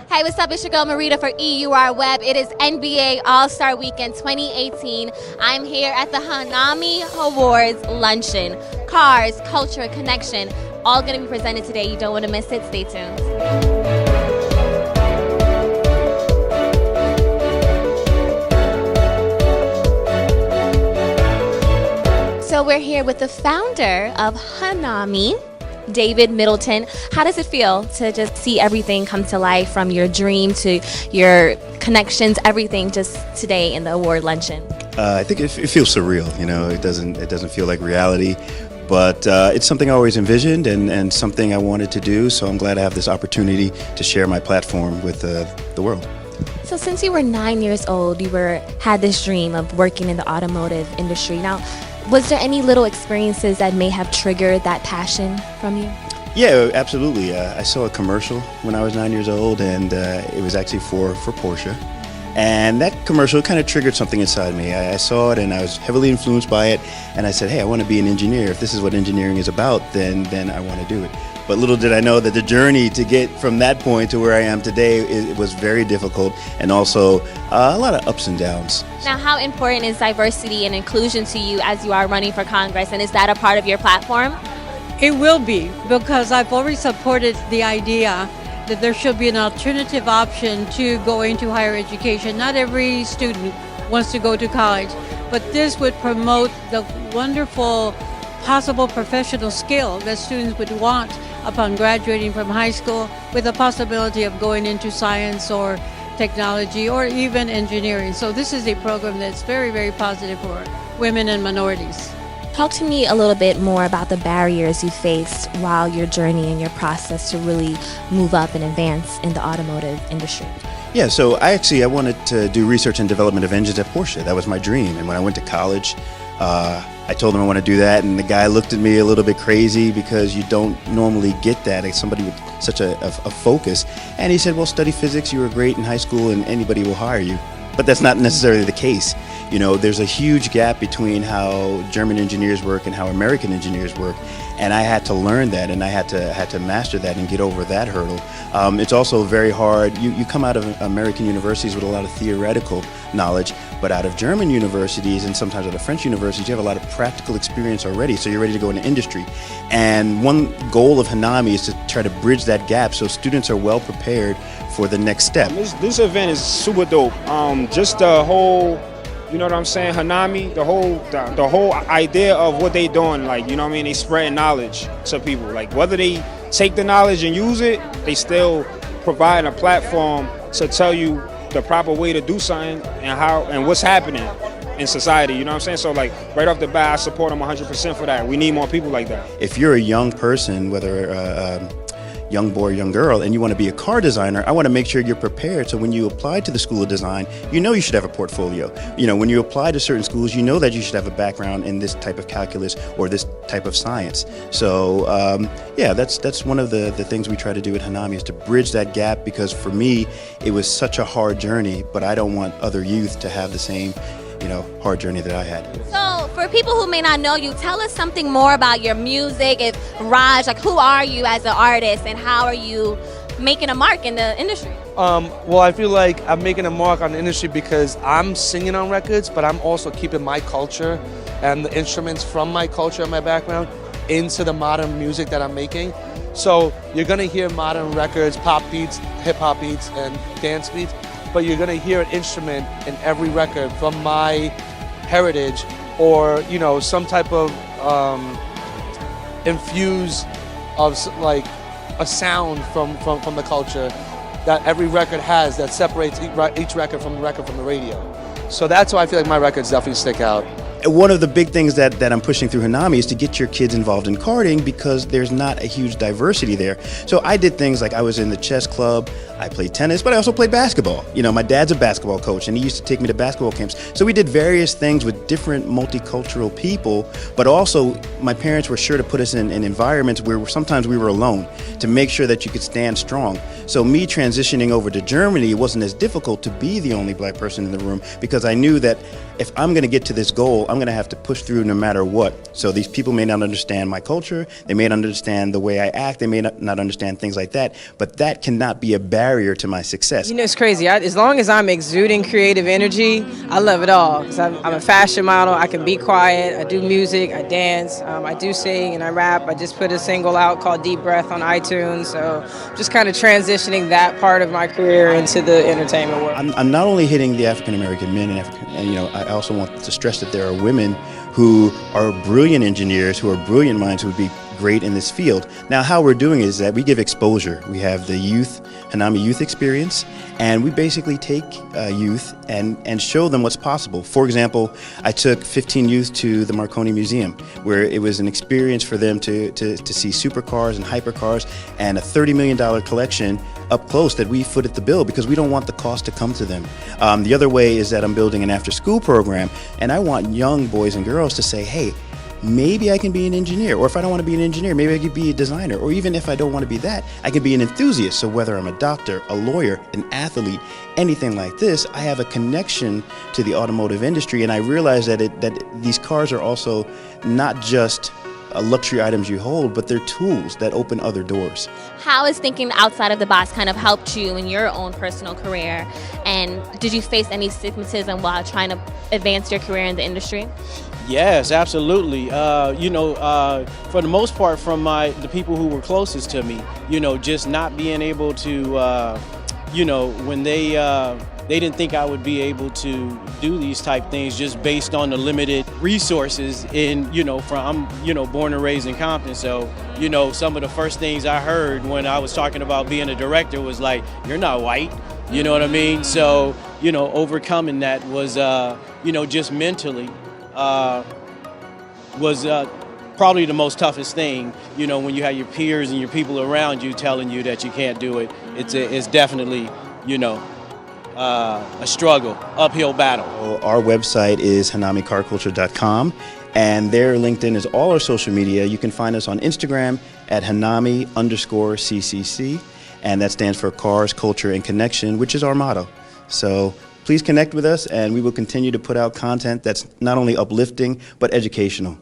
Hey, what's up? It's your girl Marita for EUR Web. It is NBA All-Star Weekend 2018. I'm here at the HANAMI Awards Luncheon. Cars, culture, connection, all going to be presented today. You don't want to miss it. Stay tuned. So we're here with the founder of HANAMI, David Middleton. How does it feel to just see everything come to life, from your dream to your connections, everything just today in the award luncheon? I think it feels surreal. You know, it doesn't feel like reality, but it's something I always envisioned and something I wanted to do. So I'm glad I have this opportunity to share my platform with the world. So since you were 9 years old, you had this dream of working in the automotive industry. Now, was there any little experiences that may have triggered that passion from you? Yeah, absolutely. I saw a commercial when I was 9 years old, and it was actually for Porsche. And that commercial kind of triggered something inside me. I saw it and I was heavily influenced by it, and I said, hey, I want to be an engineer. If this is what engineering is about, then I want to do it. But little did I know that the journey to get from that point to where I am today, it was very difficult, and also a lot of ups and downs. Now, how important is diversity and inclusion to you as you are running for Congress, and is that a part of your platform? It will be, because I've always supported the idea that there should be an alternative option to going to higher education. Not every student wants to go to college, but this would promote the wonderful possible professional skill that students would want upon graduating from high school, with the possibility of going into science or technology or even engineering. So this is a program that's very, very positive for women and minorities. Talk to me a little bit more about the barriers you faced while your journey and your process to really move up and advance in the automotive industry. Yeah, so I wanted to do research and development of engines at Porsche. That was my dream. And when I went to college, I told him I want to do that, and the guy looked at me a little bit crazy because you don't normally get that, like somebody with such a focus. And he said, well, study physics, you were great in high school and anybody will hire you. But that's not necessarily the case. You know, there's a huge gap between how German engineers work and how American engineers work. And I had to learn that, and I had to master that and get over that hurdle. It's also very hard. You come out of American universities with a lot of theoretical knowledge, but out of German universities and sometimes out of French universities, you have a lot of practical experience already, so you're ready to go into industry. And one goal of HANAMI is to try to bridge that gap so students are well prepared for the next step. This event is super dope. Just the whole, you know what I'm saying, HANAMI, the whole idea of what they doing, like, you know what I mean, they spreading knowledge to people. Like, whether they take the knowledge and use it, they still provide a platform to tell you the proper way to do something and how and what's happening in society, you know what I'm saying? So, like, right off the bat, I support them 100% for that. We need more people like that. If you're a young person, whether young boy, young girl, and you want to be a car designer, I want to make sure you're prepared. So when you apply to the School of Design, you know you should have a portfolio. You know, when you apply to certain schools, you know that you should have a background in this type of calculus or this type of science. So yeah, that's one of the things we try to do at HANAMI, is to bridge that gap, because for me, it was such a hard journey, but I don't want other youth to have the same, you know, hard journey that I had. So for people who may not know you, tell us something more about your music. If Raj, like, who are you as an artist and how are you making a mark in the industry? Well, I feel like I'm making a mark on the industry because I'm singing on records, but I'm also keeping my culture and the instruments from my culture and my background into the modern music that I'm making. So you're gonna hear modern records, pop beats, hip hop beats, and dance beats, but you're gonna hear an instrument in every record from my heritage, or, you know, some type of infuse of like a sound from the culture that every record has, that separates each record from the radio. So that's why I feel like my records definitely stick out. One of the big things that I'm pushing through HANAMI is to get your kids involved in karting, because there's not a huge diversity there. So I did things like, I was in the chess club, I played tennis, but I also played basketball. You know, my dad's a basketball coach, and he used to take me to basketball camps. So we did various things with different multicultural people, but also my parents were sure to put us in environments where sometimes we were alone, to make sure that you could stand strong. So me transitioning over to Germany, it wasn't as difficult to be the only black person in the room, because I knew that if I'm going to get to this goal, I'm going to have to push through no matter what. So these people may not understand my culture, they may not understand the way I act, they may not understand things like that, but that cannot be a barrier to my success. You know, it's crazy. As long as I'm exuding creative energy, I love it all. Because I'm a fashion model, I can be quiet, I do music, I dance, I do sing and I rap. I just put a single out called Deep Breath on iTunes. So just kind of transitioning that part of my career into the entertainment world. I'm not only hitting the African American men, and you know, I also want to stress that there are women who are brilliant engineers, who are brilliant minds, who would be great in this field. Now, how we're doing is that we give exposure. We have the HANAMI Youth Experience, and we basically take youth and show them what's possible. For example, I took 15 youth to the Marconi Museum, where it was an experience for them to see supercars and hypercars and a $30 million collection up close that we footed the bill because we don't want the cost to come to them. The other way is that I'm building an after-school program, and I want young boys and girls to say, hey, maybe I can be an engineer, or if I don't want to be an engineer, maybe I could be a designer, or even if I don't want to be that, I could be an enthusiast. So whether I'm a doctor, a lawyer, an athlete, anything like this, I have a connection to the automotive industry, and I realize that these cars are also not just luxury items you hold, but they're tools that open other doors. How has thinking outside of the box kind of helped you in your own personal career? And did you face any stigmatism while trying to advance your career in the industry? Yes, absolutely. For the most part, from the people who were closest to me, just not being able to, when they didn't think I would be able to do these type things just based on the limited resources I'm born and raised in Compton. So, some of the first things I heard when I was talking about being a director was like, you're not white, you know what I mean? So, overcoming that was, just mentally, was probably the most toughest thing, when you have your peers and your people around you telling you that you can't do it. It's definitely, a struggle, uphill battle. Our website is hanamicarculture.com, and there LinkedIn is all our social media. You can find us on Instagram at hanami_CCC, and that stands for Cars, Culture, and Connection, which is our motto. So please connect with us, and we will continue to put out content that's not only uplifting, but educational.